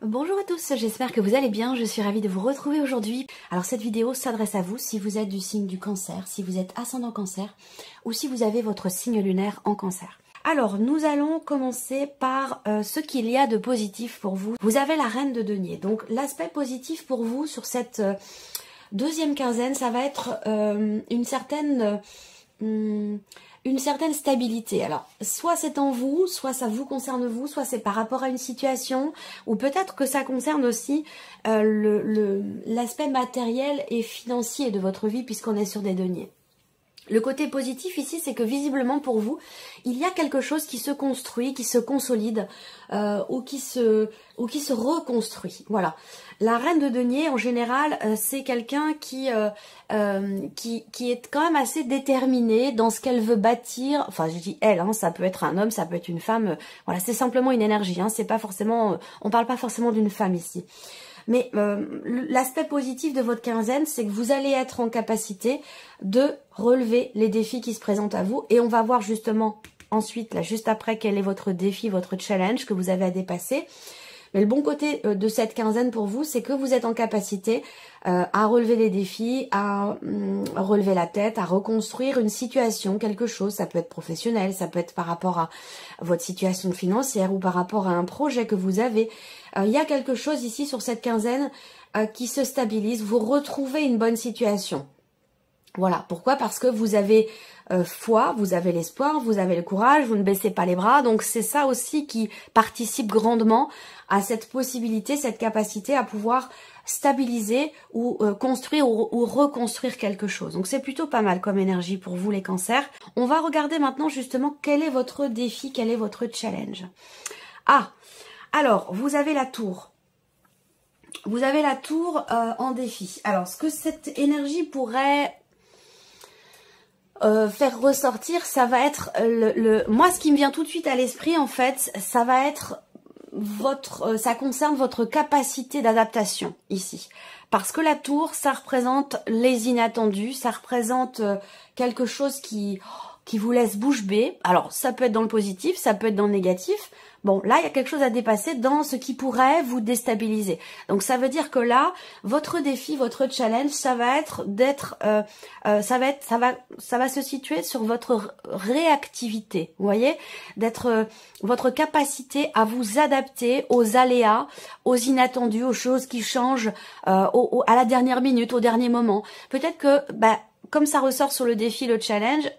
Bonjour à tous, j'espère que vous allez bien, je suis ravie de vous retrouver aujourd'hui. Alors cette vidéo s'adresse à vous si vous êtes du signe du cancer, si vous êtes ascendant cancer ou si vous avez votre signe lunaire en cancer. Alors nous allons commencer par ce qu'il y a de positif pour vous. Vous avez la reine de denier, donc l'aspect positif pour vous sur cette deuxième quinzaine, ça va être une certaine stabilité. Alors, soit c'est en vous, soit ça vous concerne vous, soit c'est par rapport à une situation, ou peut-être que ça concerne aussi l'aspect matériel et financier de votre vie puisqu'on est sur des deniers. Le côté positif ici, c'est que visiblement pour vous, il y a quelque chose qui se construit, qui se consolide ou qui se reconstruit. Voilà. La reine de denier, en général, c'est quelqu'un qui est quand même assez déterminé dans ce qu'elle veut bâtir. Enfin, je dis elle, hein, ça peut être un homme, ça peut être une femme. Voilà, c'est simplement une énergie. Hein, c'est pas forcément, on parle pas forcément d'une femme ici. Mais l'aspect positif de votre quinzaine, c'est que vous allez être en capacité de relever les défis qui se présentent à vous. Et on va voir justement ensuite, là, juste après, quel est votre défi, votre challenge que vous avez à dépasser. Mais le bon côté de cette quinzaine pour vous, c'est que vous êtes en capacité à relever les défis, à relever la tête, à reconstruire une situation, quelque chose. Ça peut être professionnel, ça peut être par rapport à votre situation financière ou par rapport à un projet que vous avez. Il y a quelque chose ici sur cette quinzaine qui se stabilise. Vous retrouvez une bonne situation. Voilà. Pourquoi? Parce que vous avez foi, vous avez l'espoir, vous avez le courage, vous ne baissez pas les bras. Donc c'est ça aussi qui participe grandement à cette possibilité, cette capacité à pouvoir stabiliser ou construire ou reconstruire quelque chose. Donc c'est plutôt pas mal comme énergie pour vous les cancers. On va regarder maintenant justement quel est votre défi, quel est votre challenge. Ah, alors vous avez la tour. Vous avez la tour en défi. Alors ce que cette énergie pourrait faire ressortir, ça va être moi ce qui me vient tout de suite à l'esprit en fait, ça va être ça concerne votre capacité d'adaptation ici. Parce que la tour, ça représente les inattendus, ça représente quelque chose qui vous laisse bouche bée. Alors, ça peut être dans le positif, ça peut être dans le négatif. Bon, là, il y a quelque chose à dépasser dans ce qui pourrait vous déstabiliser. Donc, ça veut dire que là, votre défi, votre challenge, ça va être d'être, ça va se situer sur votre réactivité. Vous voyez, d'être votre capacité à vous adapter aux aléas, aux inattendus, aux choses qui changent à la dernière minute, au dernier moment. Peut-être que, comme ça ressort sur le défi, le challenge,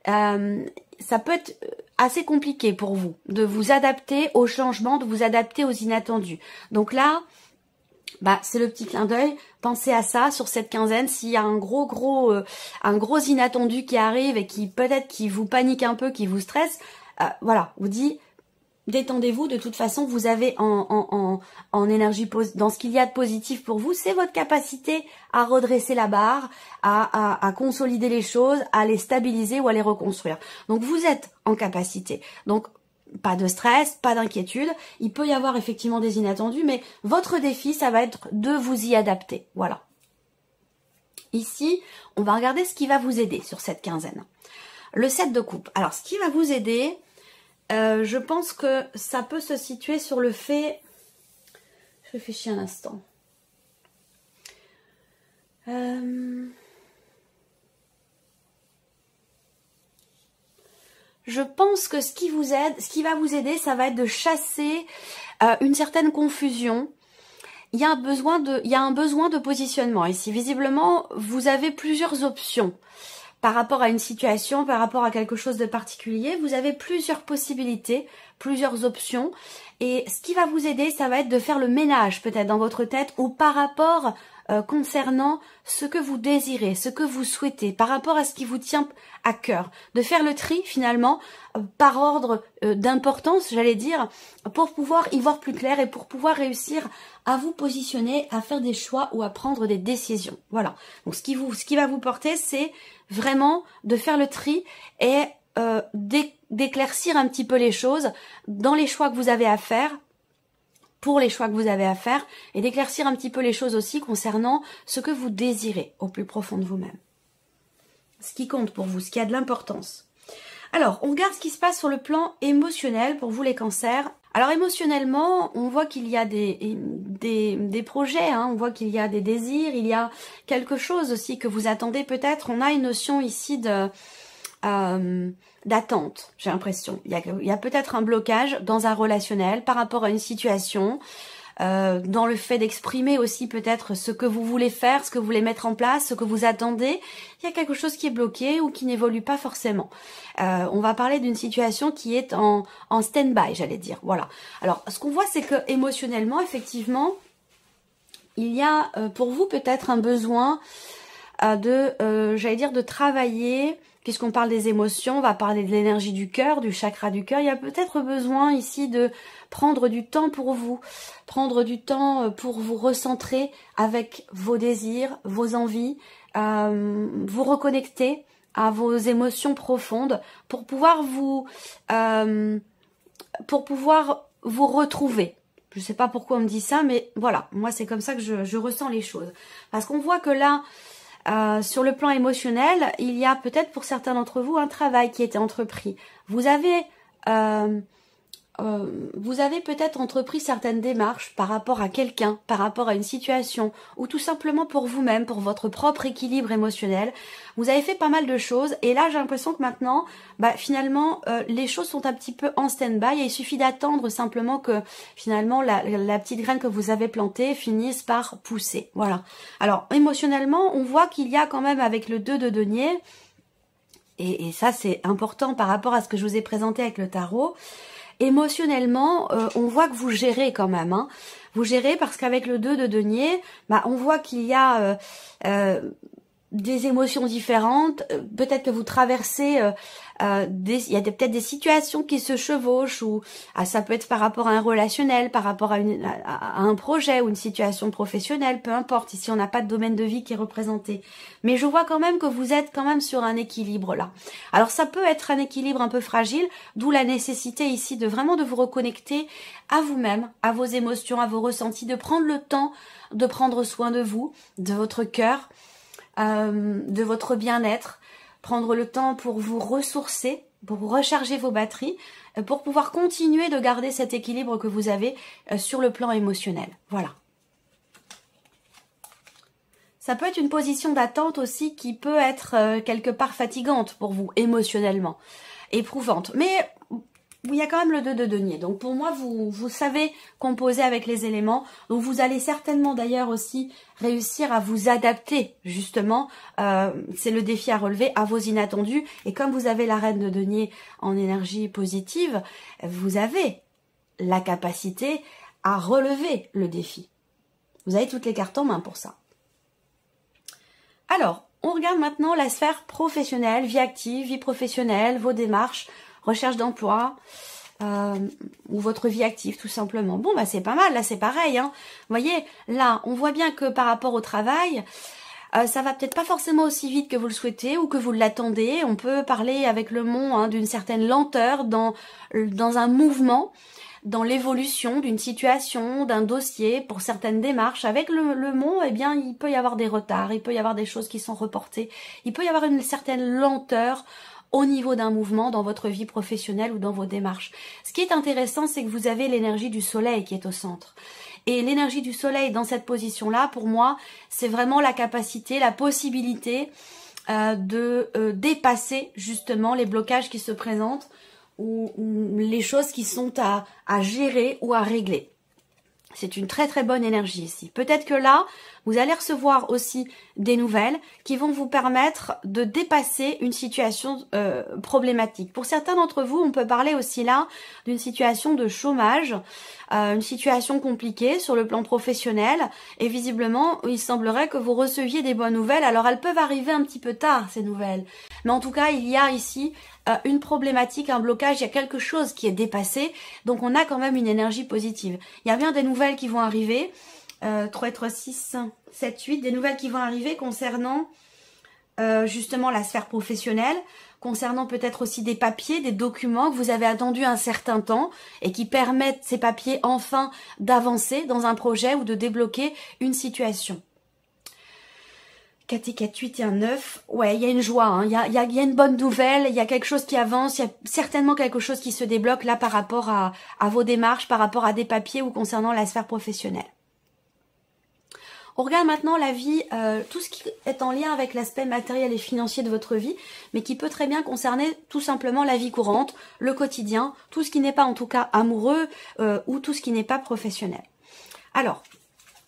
ça peut être assez compliqué pour vous de vous adapter aux changements, de vous adapter aux inattendus. Donc là, c'est le petit clin d'œil. Pensez à ça sur cette quinzaine. S'il y a un gros inattendu qui arrive et qui peut-être qui vous panique un peu, qui vous stresse, voilà, vous dit détendez-vous. De toute façon, vous avez en énergie dans ce qu'il y a de positif pour vous, c'est votre capacité à redresser la barre, à consolider les choses, à les stabiliser ou à les reconstruire. Donc vous êtes en capacité. Donc pas de stress, pas d'inquiétude. Il peut y avoir effectivement des inattendus, mais votre défi, ça va être de vous y adapter. Voilà. Ici, on va regarder ce qui va vous aider sur cette quinzaine. Le 7 de coupe. Alors, ce qui va vous aider, je pense que ça peut se situer sur le fait... Je réfléchis un instant. Je pense que ce qui va vous aider, ça va être de chasser une certaine confusion. Il y a un besoin de positionnement ici. Visiblement, vous avez plusieurs options. Par rapport à une situation, par rapport à quelque chose de particulier, vous avez plusieurs possibilités, plusieurs options. Et ce qui va vous aider, ça va être de faire le ménage peut-être dans votre tête ou par rapport concernant ce que vous désirez, ce que vous souhaitez, par rapport à ce qui vous tient à cœur. De faire le tri finalement par ordre d'importance, j'allais dire, pour pouvoir y voir plus clair et pour pouvoir réussir à vous positionner, à faire des choix ou à prendre des décisions. Voilà. Donc ce qui va vous porter, c'est vraiment de faire le tri et d'éclaircir un petit peu les choses dans les choix que vous avez à faire, pour les choix que vous avez à faire, et d'éclaircir un petit peu les choses aussi concernant ce que vous désirez au plus profond de vous-même. Ce qui compte pour vous, ce qui a de l'importance. Alors, on regarde ce qui se passe sur le plan émotionnel pour vous les cancers. Alors émotionnellement, on voit qu'il y a des projets, hein, on voit qu'il y a des désirs, il y a quelque chose aussi que vous attendez peut-être. On a une notion ici d'attente, j'ai l'impression. Il y a peut-être un blocage dans un relationnel par rapport à une situation, dans le fait d'exprimer aussi peut-être ce que vous voulez faire, ce que vous voulez mettre en place, ce que vous attendez. Il y a quelque chose qui est bloqué ou qui n'évolue pas forcément. On va parler d'une situation qui est en stand-by, j'allais dire. Voilà. Alors, ce qu'on voit, c'est que émotionnellement, effectivement, il y a pour vous peut-être un besoin j'allais dire, de travailler. Puisqu'on parle des émotions, on va parler de l'énergie du cœur, du chakra du cœur. Il y a peut-être besoin ici de prendre du temps pour vous, prendre du temps pour vous recentrer avec vos désirs, vos envies, vous reconnecter à vos émotions profondes pour pouvoir vous retrouver. Je ne sais pas pourquoi on me dit ça, mais voilà, moi c'est comme ça que je ressens les choses. Parce qu'on voit que là, sur le plan émotionnel, il y a peut-être pour certains d'entre vous un travail qui a été entrepris. Vous avez peut-être entrepris certaines démarches par rapport à quelqu'un, par rapport à une situation, ou tout simplement pour vous-même, pour votre propre équilibre émotionnel. Vous avez fait pas mal de choses, et là j'ai l'impression que maintenant, finalement, les choses sont un petit peu en stand-by, et il suffit d'attendre simplement que finalement la petite graine que vous avez plantée finisse par pousser. Voilà. Alors émotionnellement, on voit qu'il y a quand même avec le 2 de denier, et ça c'est important par rapport à ce que je vous ai présenté avec le tarot. Émotionnellement, on voit que vous gérez quand même. Hein. Vous gérez parce qu'avec le 2 de denier, on voit qu'il y a des émotions différentes. Peut-être que vous traversez, il y a peut-être des situations qui se chevauchent, ou ça peut être par rapport à un relationnel, par rapport à un projet ou une situation professionnelle, peu importe. Ici, on n'a pas de domaine de vie qui est représenté. Mais je vois quand même que vous êtes quand même sur un équilibre là. Alors ça peut être un équilibre un peu fragile, d'où la nécessité ici de vraiment de vous reconnecter à vous-même, à vos émotions, à vos ressentis, de prendre le temps de prendre soin de vous, de votre cœur, de votre bien-être, prendre le temps pour vous ressourcer, pour recharger vos batteries, pour pouvoir continuer de garder cet équilibre que vous avez sur le plan émotionnel. Voilà. Ça peut être une position d'attente aussi qui peut être quelque part fatigante pour vous, émotionnellement, éprouvante. Mais il y a quand même le 2 de denier. Donc pour moi, vous savez composer avec les éléments. Donc vous allez certainement d'ailleurs aussi réussir à vous adapter, justement. C'est le défi à relever, à vos inattendus. Et comme vous avez la reine de denier en énergie positive, vous avez la capacité à relever le défi. Vous avez toutes les cartes en main pour ça. Alors, on regarde maintenant la sphère professionnelle, vie active, vie professionnelle, vos démarches, recherche d'emploi, ou votre vie active tout simplement. Bon, c'est pas mal, là c'est pareil. Hein. Vous voyez, là, on voit bien que par rapport au travail, ça va peut-être pas forcément aussi vite que vous le souhaitez ou que vous l'attendez. On peut parler avec le mont d'une certaine lenteur dans un mouvement, dans l'évolution d'une situation, d'un dossier, pour certaines démarches. Avec le mont, eh bien, il peut y avoir des retards, il peut y avoir des choses qui sont reportées, il peut y avoir une certaine lenteur au niveau d'un mouvement dans votre vie professionnelle ou dans vos démarches. Ce qui est intéressant, c'est que vous avez l'énergie du soleil qui est au centre. Et l'énergie du soleil dans cette position-là, pour moi, c'est vraiment la capacité, la possibilité de dépasser justement les blocages qui se présentent ou les choses qui sont à gérer ou à régler. C'est une très très bonne énergie ici. Peut-être que là, vous allez recevoir aussi des nouvelles qui vont vous permettre de dépasser une situation problématique. Pour certains d'entre vous, on peut parler aussi là d'une situation de chômage, une situation compliquée sur le plan professionnel. Et visiblement, il semblerait que vous receviez des bonnes nouvelles. Alors elles peuvent arriver un petit peu tard, ces nouvelles. Mais en tout cas, il y a ici une problématique, un blocage, il y a quelque chose qui est dépassé. Donc on a quand même une énergie positive. Il y a bien des nouvelles qui vont arriver. 3, 3, 6, 7, 8, des nouvelles qui vont arriver concernant justement la sphère professionnelle, concernant peut-être aussi des papiers, des documents que vous avez attendus un certain temps et qui permettent ces papiers enfin d'avancer dans un projet ou de débloquer une situation. 4 et 4, 8 et un 9. Ouais, il y a une joie, hein. Il y a une bonne nouvelle, il y a quelque chose qui avance, il y a certainement quelque chose qui se débloque là par rapport à vos démarches, par rapport à des papiers ou concernant la sphère professionnelle. On regarde maintenant la vie, tout ce qui est en lien avec l'aspect matériel et financier de votre vie, mais qui peut très bien concerner tout simplement la vie courante, le quotidien, tout ce qui n'est pas en tout cas amoureux ou tout ce qui n'est pas professionnel. Alors,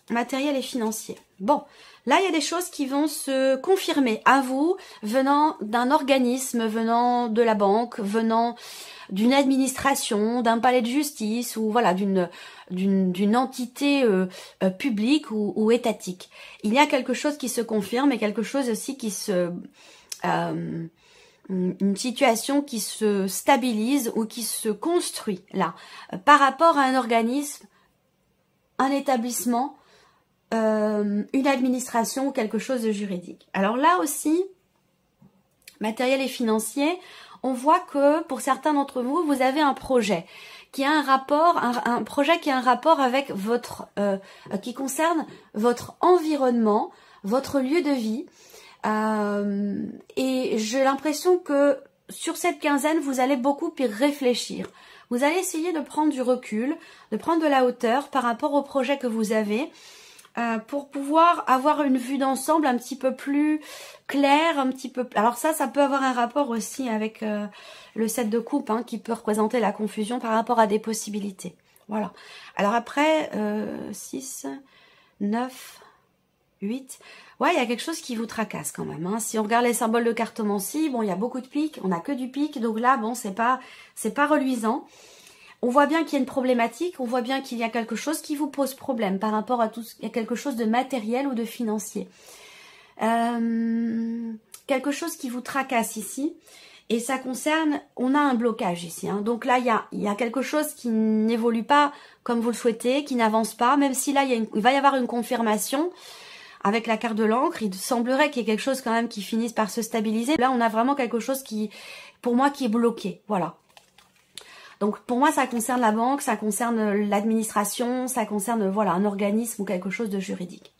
matériel et financier. Bon, là il y a des choses qui vont se confirmer à vous, venant d'un organisme, venant de la banque, venant d'une administration, d'un palais de justice ou voilà d'une entité publique ou étatique. Il y a quelque chose qui se confirme et quelque chose aussi qui se une situation qui se stabilise ou qui se construit là par rapport à un organisme, un établissement, une administration ou quelque chose de juridique. Alors là aussi, matériel et financier, on voit que pour certains d'entre vous, vous avez un projet qui a un rapport, un projet qui a un rapport avec votre, qui concerne votre environnement, votre lieu de vie. Et j'ai l'impression que sur cette quinzaine, vous allez beaucoup y réfléchir. Vous allez essayer de prendre du recul, de prendre de la hauteur par rapport au projet que vous avez, pour pouvoir avoir une vue d'ensemble un petit peu plus claire, un petit peu. Alors ça peut avoir un rapport aussi avec le 7 de coupe, hein, qui peut représenter la confusion par rapport à des possibilités. Voilà. Alors après, 6, 9, 8... Ouais, il y a quelque chose qui vous tracasse quand même. Hein. Si on regarde les symboles de cartomancie, bon, il y a beaucoup de piques, on n'a que du pique, donc là, bon, c'est pas reluisant. On voit bien qu'il y a une problématique, on voit bien qu'il y a quelque chose qui vous pose problème par rapport à tout, il y a quelque chose de matériel ou de financier. Quelque chose qui vous tracasse ici. Et ça concerne, on a un blocage ici. Hein. Donc là, il y a quelque chose qui n'évolue pas comme vous le souhaitez, qui n'avance pas, même si là, il va y avoir une confirmation. Avec la carte de l'encre, il semblerait qu'il y ait quelque chose quand même qui finisse par se stabiliser. Là, on a vraiment quelque chose qui, pour moi, qui est bloqué. Voilà. Donc, pour moi, ça concerne la banque, ça concerne l'administration, ça concerne, voilà, un organisme ou quelque chose de juridique.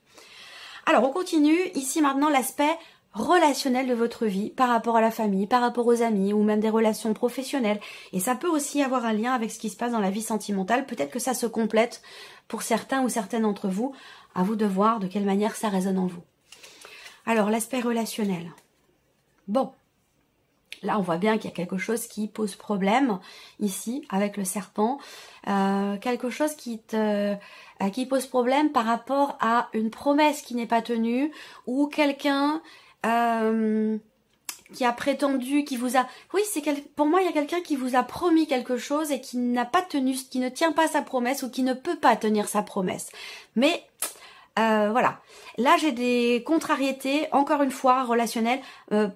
Alors, on continue. Ici, maintenant, l'aspect relationnel de votre vie par rapport à la famille, par rapport aux amis ou même des relations professionnelles. Et ça peut aussi avoir un lien avec ce qui se passe dans la vie sentimentale. Peut-être que ça se complète pour certains ou certaines d'entre vous. À vous de voir de quelle manière ça résonne en vous. Alors, l'aspect relationnel. Bon, là, on voit bien qu'il y a quelque chose qui pose problème ici avec le serpent. Quelque chose qui pose problème par rapport à une promesse qui n'est pas tenue ou quelqu'un qui a prétendu, qui vous a... Oui, pour moi, il y a quelqu'un qui vous a promis quelque chose et qui n'a pas tenu, qui ne tient pas sa promesse ou qui ne peut pas tenir sa promesse. Mais... voilà, là j'ai des contrariétés, encore une fois, relationnelles,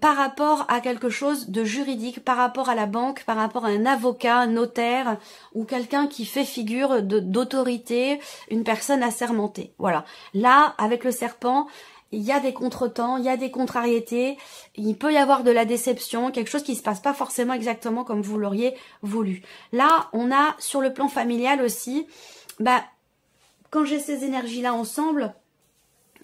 par rapport à quelque chose de juridique, par rapport à la banque, par rapport à un avocat, un notaire, ou quelqu'un qui fait figure d'autorité, une personne assermentée. Voilà, là, avec le serpent, il y a des contretemps, il y a des contrariétés, il peut y avoir de la déception, quelque chose qui se passe pas forcément exactement comme vous l'auriez voulu. Là, on a, sur le plan familial aussi, quand j'ai ces énergies-là ensemble,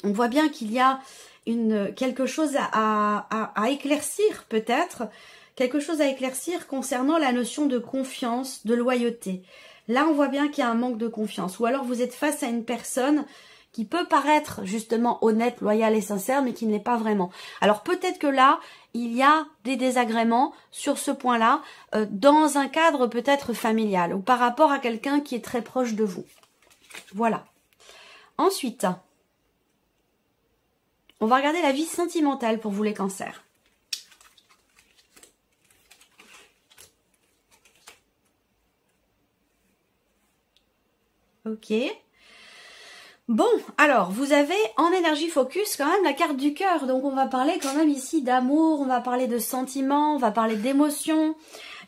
on voit bien qu'il y a quelque chose à éclaircir peut-être, quelque chose à éclaircir concernant la notion de confiance, de loyauté. Là, on voit bien qu'il y a un manque de confiance. Ou alors vous êtes face à une personne qui peut paraître justement honnête, loyale et sincère, mais qui ne l'est pas vraiment. Alors peut-être que là, il y a des désagréments sur ce point-là, dans un cadre peut-être familial, ou par rapport à quelqu'un qui est très proche de vous. Voilà. Ensuite, on va regarder la vie sentimentale pour vous les cancers. Ok. Bon, alors, vous avez en énergie focus quand même la carte du cœur. Donc, on va parler quand même ici d'amour, on va parler de sentiments, on va parler d'émotions.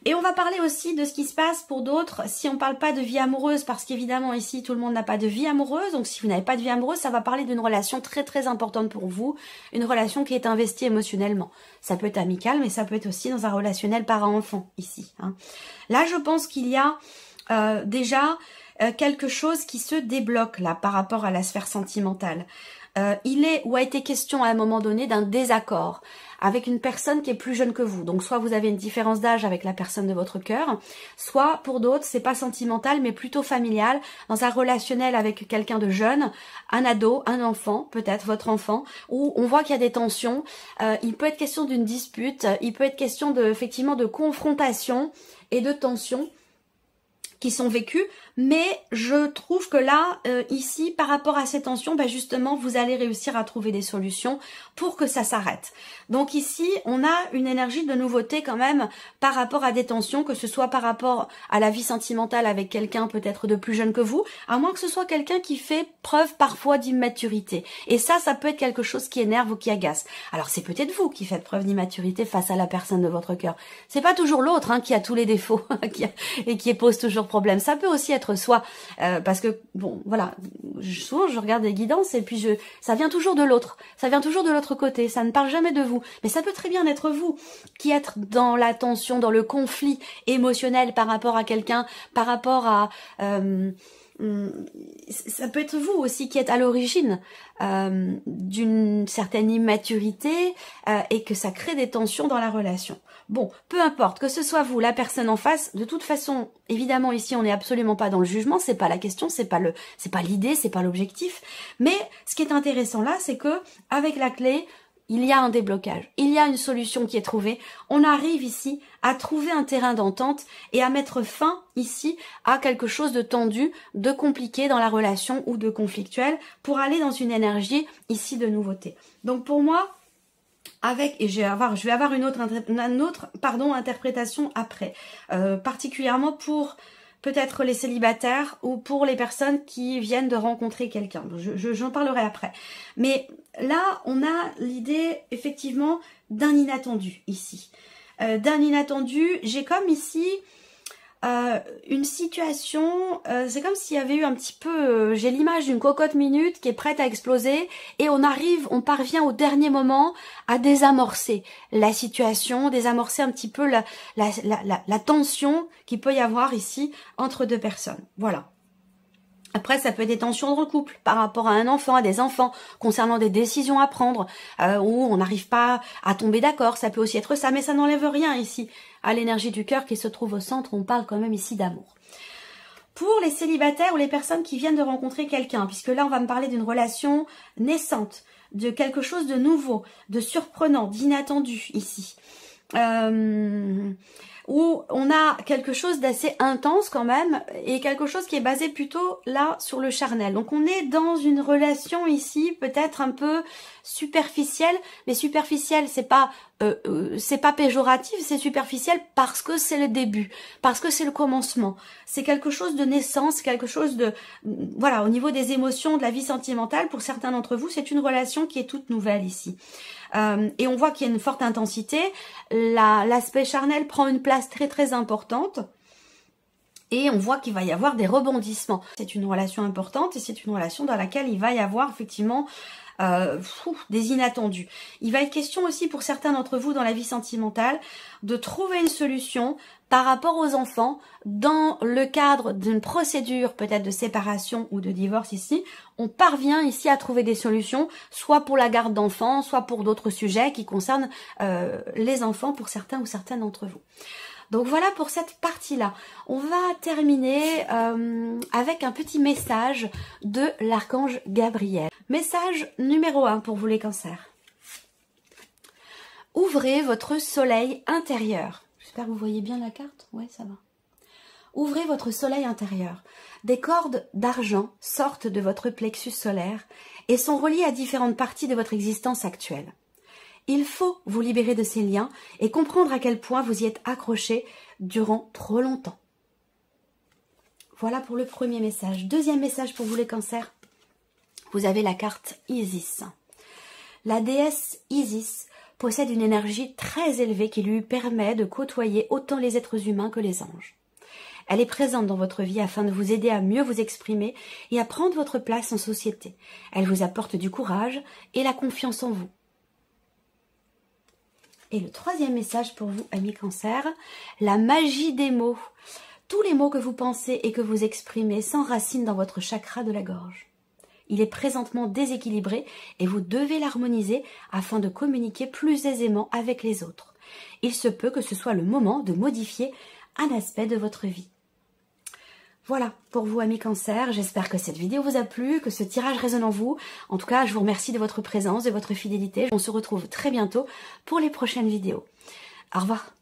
Et on va parler aussi de ce qui se passe pour d'autres si on ne parle pas de vie amoureuse, parce qu'évidemment ici tout le monde n'a pas de vie amoureuse, donc si vous n'avez pas de vie amoureuse, ça va parler d'une relation très très importante pour vous, une relation qui est investie émotionnellement. Ça peut être amical, mais ça peut être aussi dans un relationnel parent-enfant ici. Hein. Là je pense qu'il y a déjà quelque chose qui se débloque là par rapport à la sphère sentimentale. Il est ou a été question à un moment donné d'un désaccord avec une personne qui est plus jeune que vous. Donc soit vous avez une différence d'âge avec la personne de votre cœur, soit pour d'autres c'est pas sentimental mais plutôt familial, dans un relationnel avec quelqu'un de jeune, un ado, un enfant, peut-être votre enfant, où on voit qu'il y a des tensions. Il peut être question d'une dispute, il peut être question de effectivement de confrontation et de tension qui sont vécues, mais je trouve que là, ici, par rapport à ces tensions, ben justement, vous allez réussir à trouver des solutions pour que ça s'arrête. Donc ici, on a une énergie de nouveauté quand même par rapport à des tensions, que ce soit par rapport à la vie sentimentale avec quelqu'un peut-être de plus jeune que vous, à moins que ce soit quelqu'un qui fait preuve parfois d'immaturité. Et ça peut être quelque chose qui énerve ou qui agace. Alors c'est peut-être vous qui faites preuve d'immaturité face à la personne de votre cœur. C'est pas toujours l'autre qui a tous les défauts et qui pose toujours problème. Ça peut aussi être soi, parce que bon, voilà, souvent je regarde des guidances et puis ça vient toujours de l'autre, ça vient toujours de l'autre côté, ça ne parle jamais de vous, mais ça peut très bien être vous qui êtes dans la tension, dans le conflit émotionnel par rapport à quelqu'un, par rapport à ça peut être vous aussi qui êtes à l'origine d'une certaine immaturité et que ça crée des tensions dans la relation. Bon, peu importe, que ce soit vous, la personne en face, de toute façon, évidemment ici on n'est absolument pas dans le jugement, c'est pas la question, c'est pas l'idée, c'est pas l'objectif. Mais ce qui est intéressant là, c'est que avec la clé, il y a un déblocage, il y a une solution qui est trouvée. On arrive ici à trouver un terrain d'entente et à mettre fin ici à quelque chose de tendu, de compliqué dans la relation ou de conflictuel pour aller dans une énergie ici de nouveauté. Donc pour moi, je vais avoir une autre interprétation après, particulièrement pour peut-être les célibataires ou pour les personnes qui viennent de rencontrer quelqu'un. J'en parlerai après. Mais là, on a l'idée effectivement d'un inattendu ici. D'un inattendu, j'ai comme ici une situation, c'est comme s'il y avait eu un petit peu, j'ai l'image d'une cocotte minute qui est prête à exploser et on parvient au dernier moment à désamorcer la situation, désamorcer un petit peu la tension qu'il peut y avoir ici entre deux personnes. Voilà. Après, ça peut être des tensions dans le couple, par rapport à un enfant, à des enfants, concernant des décisions à prendre, où on n'arrive pas à tomber d'accord, ça peut aussi être ça, mais ça n'enlève rien ici à l'énergie du cœur qui se trouve au centre, on parle quand même ici d'amour. Pour les célibataires ou les personnes qui viennent de rencontrer quelqu'un, puisque là on va me parler d'une relation naissante, de quelque chose de nouveau, de surprenant, d'inattendu ici. Où on a quelque chose d'assez intense quand même et quelque chose qui est basé plutôt là sur le charnel. Donc on est dans une relation ici peut-être un peu superficielle, mais superficielle c'est pas péjoratif, c'est superficiel parce que c'est le début, parce que c'est le commencement. C'est quelque chose de naissance, quelque chose de voilà, au niveau des émotions, de la vie sentimentale, pour certains d'entre vous, c'est une relation qui est toute nouvelle ici. Et on voit qu'il y a une forte intensité, l'aspect charnel prend une place très très importante et on voit qu'il va y avoir des rebondissements. C'est une relation importante et c'est une relation dans laquelle il va y avoir effectivement des inattendus. Il va être question aussi pour certains d'entre vous dans la vie sentimentale de trouver une solution par rapport aux enfants dans le cadre d'une procédure peut-être de séparation ou de divorce ici. On parvient ici à trouver des solutions soit pour la garde d'enfants, soit pour d'autres sujets qui concernent les enfants pour certains ou certaines d'entre vous. Donc voilà pour cette partie-là. On va terminer avec un petit message de l'archange Gabriel. Message numéro 1 pour vous les cancers. Ouvrez votre soleil intérieur. J'espère que vous voyez bien la carte. Ouais, ça va. Ouvrez votre soleil intérieur. Des cordes d'argent sortent de votre plexus solaire et sont reliées à différentes parties de votre existence actuelle. Il faut vous libérer de ces liens et comprendre à quel point vous y êtes accroché durant trop longtemps. Voilà pour le premier message. Deuxième message pour vous les cancers. Vous avez la carte Isis. La déesse Isis possède une énergie très élevée qui lui permet de côtoyer autant les êtres humains que les anges. Elle est présente dans votre vie afin de vous aider à mieux vous exprimer et à prendre votre place en société. Elle vous apporte du courage et la confiance en vous. Et le troisième message pour vous, amis cancer, la magie des mots. Tous les mots que vous pensez et que vous exprimez s'enracinent dans votre chakra de la gorge. Il est présentement déséquilibré et vous devez l'harmoniser afin de communiquer plus aisément avec les autres. Il se peut que ce soit le moment de modifier un aspect de votre vie. Voilà pour vous amis Cancer, j'espère que cette vidéo vous a plu, que ce tirage résonne en vous. En tout cas, je vous remercie de votre présence, de votre fidélité. On se retrouve très bientôt pour les prochaines vidéos. Au revoir.